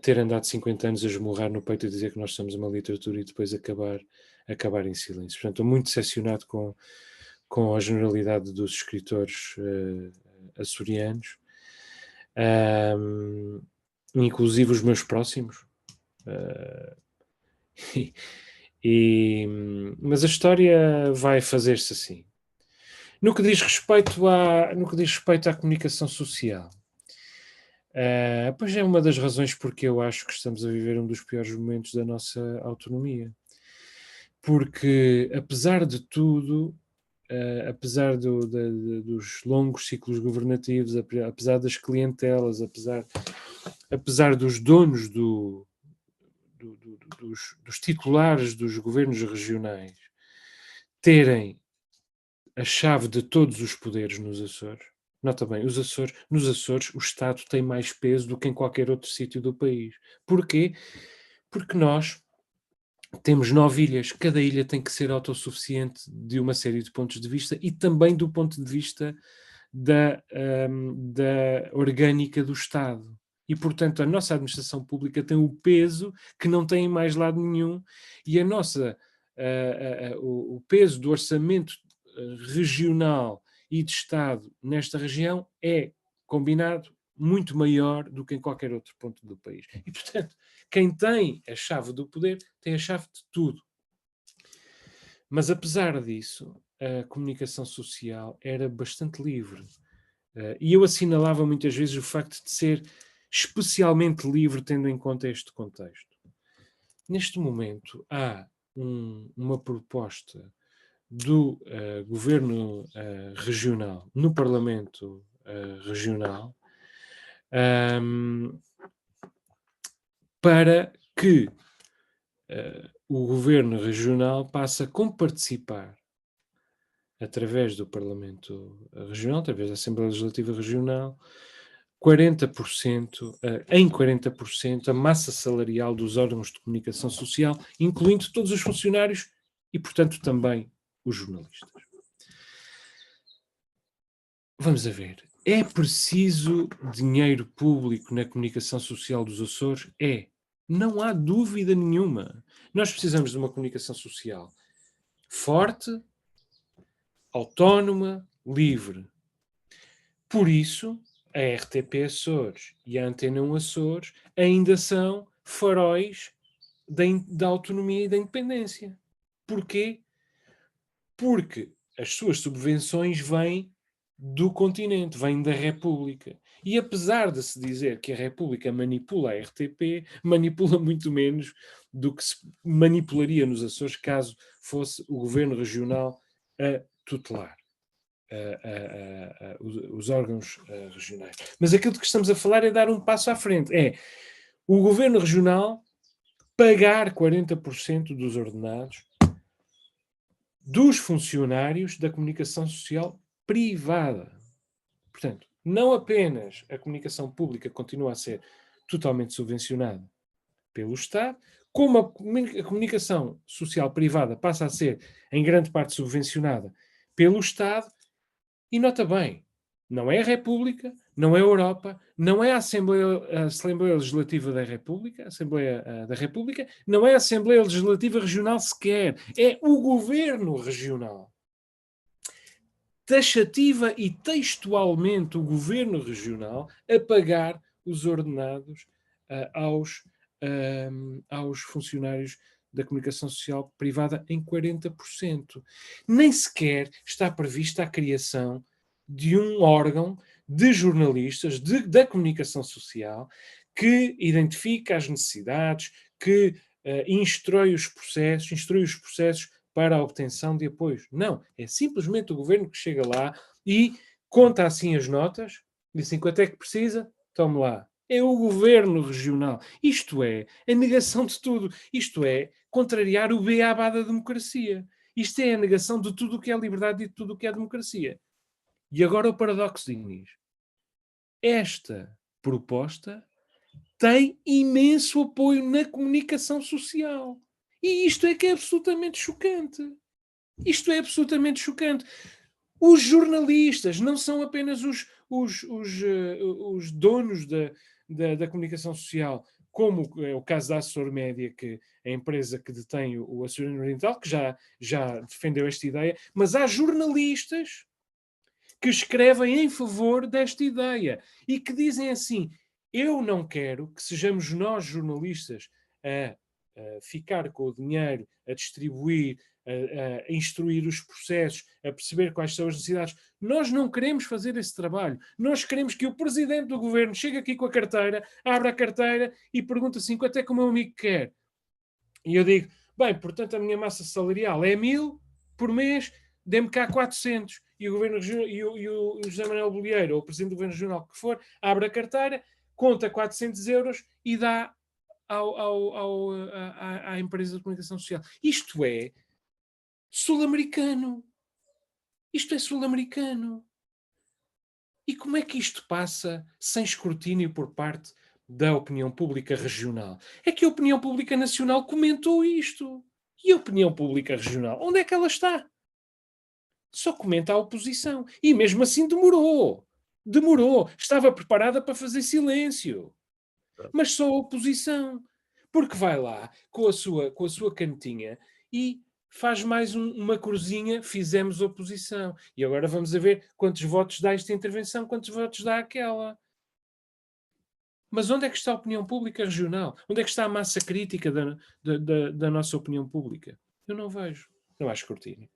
ter andado 50 anos a esmurrar no peito e dizer que nós somos uma literatura e depois acabar em silêncio. Portanto, estou muito decepcionado com a generalidade dos escritores açorianos, inclusive os meus próximos. Mas a história vai fazer-se assim. No que diz respeito à comunicação social, pois é uma das razões porque eu acho que estamos a viver um dos piores momentos da nossa autonomia. Porque, apesar de tudo, apesar dos longos ciclos governativos, apesar das clientelas, apesar dos donos dos titulares dos governos regionais terem a chave de todos os poderes nos Açores. Nota bem, nos Açores o Estado tem mais peso do que em qualquer outro sítio do país. Porquê? Porque nós temos 9 ilhas, cada ilha tem que ser autossuficiente de uma série de pontos de vista e também do ponto de vista da orgânica do Estado. E, portanto, a nossa administração pública tem o peso que não tem em mais lado nenhum e o peso do orçamento regional e de Estado nesta região é combinado muito maior do que em qualquer outro ponto do país. E, portanto, quem tem a chave do poder tem a chave de tudo. Mas, apesar disso, a comunicação social era bastante livre. E eu assinalava muitas vezes o facto de ser especialmente livre tendo em conta este contexto. Neste momento, há uma proposta do governo regional no Parlamento regional para que o governo regional passe a comparticipar através do Parlamento regional, através da Assembleia Legislativa Regional, 40%, em 40% a massa salarial dos órgãos de comunicação social, incluindo todos os funcionários e, portanto, também os jornalistas. Vamos a ver. É preciso dinheiro público na comunicação social dos Açores? É. Não há dúvida nenhuma. Nós precisamos de uma comunicação social forte, autónoma, livre. Por isso, a RTP Açores e a Antena 1 Açores ainda são faróis da autonomia e da independência. Porquê? Porque as suas subvenções vêm do continente, vêm da República. E apesar de se dizer que a República manipula a RTP, manipula muito menos do que se manipularia nos Açores caso fosse o governo regional a tutelar os órgãos regionais. Mas aquilo de que estamos a falar é dar um passo à frente. É o governo regional pagar 40% dos ordenados dos funcionários da comunicação social privada. Portanto, não apenas a comunicação pública continua a ser totalmente subvencionada pelo Estado, como a comunicação social privada passa a ser, em grande parte, subvencionada pelo Estado. E nota bem, não é a República, não é a Europa, não é a Assembleia Legislativa da República, não é a Assembleia Legislativa Regional sequer, é o Governo Regional. Taxativa e textualmente o Governo Regional a pagar os ordenados aos funcionários da comunicação social privada em 40%. Nem sequer está prevista a criação de um órgão de jornalistas da comunicação social que identifica as necessidades, que instrui os processos para a obtenção de apoios. Não, é simplesmente o governo que chega lá e conta assim as notas, diz assim, quanto é que precisa? Tome lá. É o governo regional. Isto é a negação de tudo. Isto é contrariar o beabá da democracia. Isto é a negação de tudo o que é liberdade e de tudo o que é democracia. E agora o paradoxo, Inês. Esta proposta tem imenso apoio na comunicação social. E isto é que é absolutamente chocante. Isto é absolutamente chocante. Os jornalistas não são apenas os donos da comunicação social, como é o caso da Assessor Média, que é a empresa que detém o Açoriano Oriental, que já defendeu esta ideia, mas há jornalistas que escrevem em favor desta ideia e que dizem assim: eu não quero que sejamos nós, jornalistas, a ficar com o dinheiro, a distribuir, a instruir os processos, a perceber quais são as necessidades. Nós não queremos fazer esse trabalho. Nós queremos que o presidente do governo chegue aqui com a carteira, abra a carteira e pergunte assim: quanto é que o meu amigo quer? E eu digo: bem, portanto a minha massa salarial é 1000 por mês, dê-me cá 400. E o governo o José Manuel Bolieiro, ou o presidente do governo regional que for, abre a carteira, conta 400 euros e dá à empresa de comunicação social. Isto é sul-americano. Isto é sul-americano. E como é que isto passa sem escrutínio por parte da opinião pública regional? É que a opinião pública nacional comentou isto. E a opinião pública regional, onde é que ela está? Só comenta a oposição. E mesmo assim demorou. Demorou. Estava preparada para fazer silêncio. Mas só a oposição. Porque vai lá com a sua cantinha e faz mais uma cruzinha, fizemos oposição. E agora vamos a ver quantos votos dá esta intervenção, quantos votos dá aquela. Mas onde é que está a opinião pública regional? Onde é que está a massa crítica da nossa opinião pública? Eu não vejo. Não há escrutínio.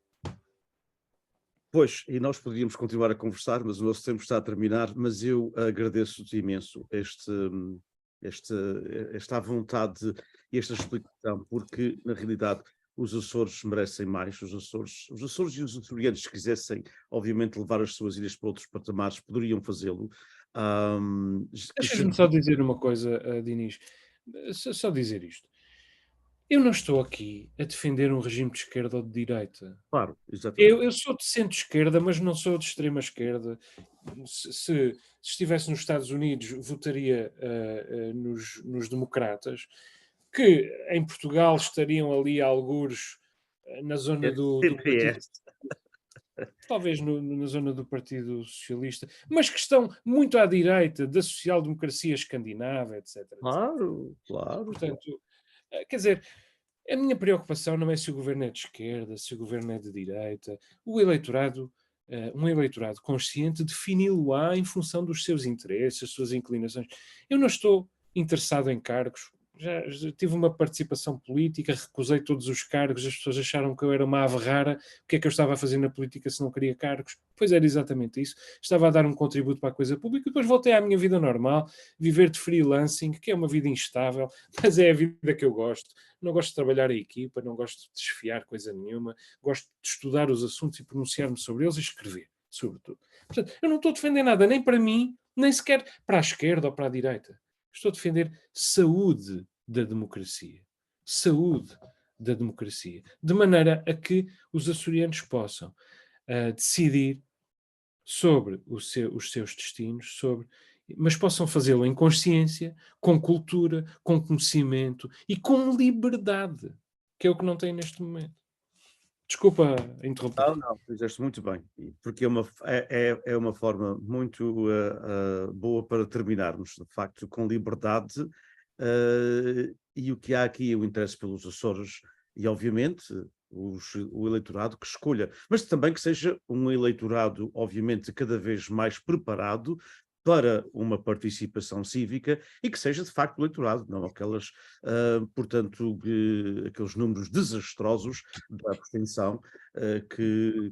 Pois, e nós poderíamos continuar a conversar, mas o nosso tempo está a terminar, mas eu agradeço-te imenso esta vontade e esta explicação, porque, na realidade, os Açores merecem mais. Os Açores e os açorianos, se quisessem, obviamente, levar as suas ilhas para outros patamares, poderiam fazê-lo. Deixa-me só dizer uma coisa, Dinis. Só dizer isto. Eu não estou aqui a defender um regime de esquerda ou de direita. Claro, exatamente. Eu sou de centro-esquerda, mas não sou de extrema-esquerda. Se estivesse nos Estados Unidos, votaria nos democratas, que em Portugal estariam ali algures na zona do Partido, talvez na zona do Partido Socialista, mas que estão muito à direita da social-democracia escandinava, etc. Claro, claro. Portanto, quer dizer, a minha preocupação não é se o governo é de esquerda, se o governo é de direita. O eleitorado, um eleitorado consciente, defini-lo-á em função dos seus interesses, das suas inclinações. Eu não estou interessado em cargos. Já tive uma participação política, recusei todos os cargos, as pessoas acharam que eu era uma ave rara. O que é que eu estava a fazer na política se não queria cargos? Pois era exatamente isso. Estava a dar um contributo para a coisa pública e depois voltei à minha vida normal, viver de freelancing, que é uma vida instável, mas é a vida que eu gosto. Não gosto de trabalhar em equipa, não gosto de desfiar coisa nenhuma, gosto de estudar os assuntos e pronunciar-me sobre eles e escrever, sobretudo. Portanto, eu não estou a defender nada, nem para mim, nem sequer para a esquerda ou para a direita. Estou a defender saúde da democracia. Saúde da democracia. De maneira a que os açorianos possam decidir sobre os seus destinos, mas possam fazê-lo em consciência, com cultura, com conhecimento e com liberdade, que é o que não tem neste momento. Desculpa interromper. Não, fizeste muito bem, porque é uma forma muito boa para terminarmos, de facto, com liberdade, e o que há aqui é o interesse pelos Açores e, obviamente, o eleitorado que escolha, mas também que seja um eleitorado, obviamente, cada vez mais preparado para uma participação cívica e que seja de facto eleitorado, não aquelas, portanto, aqueles números desastrosos da abstenção que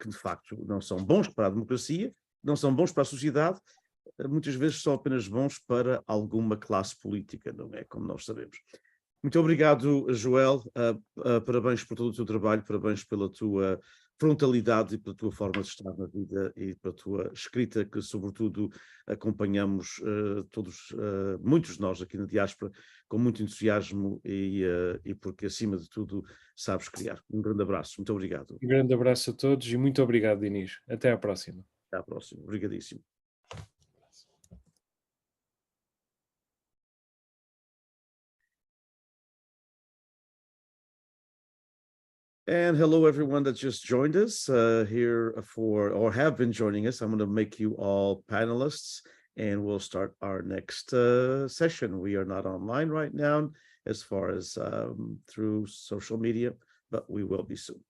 de facto não são bons para a democracia, não são bons para a sociedade, muitas vezes são apenas bons para alguma classe política, não é? Como nós sabemos. Muito obrigado, Joel. Parabéns por todo o teu trabalho, parabéns pela tua frontalidade e pela tua forma de estar na vida e pela tua escrita, que sobretudo acompanhamos todos, muitos de nós aqui na diáspora, com muito entusiasmo e porque, acima de tudo, sabes criar. Um grande abraço. Muito obrigado. Um grande abraço a todos e muito obrigado, Dinis. Até à próxima. Até à próxima. Obrigadíssimo. And hello, everyone that just joined us here or have been joining us. I'm going to make you all panelists, and we'll start our next session. We are not online right now as far as through social media, but we will be soon.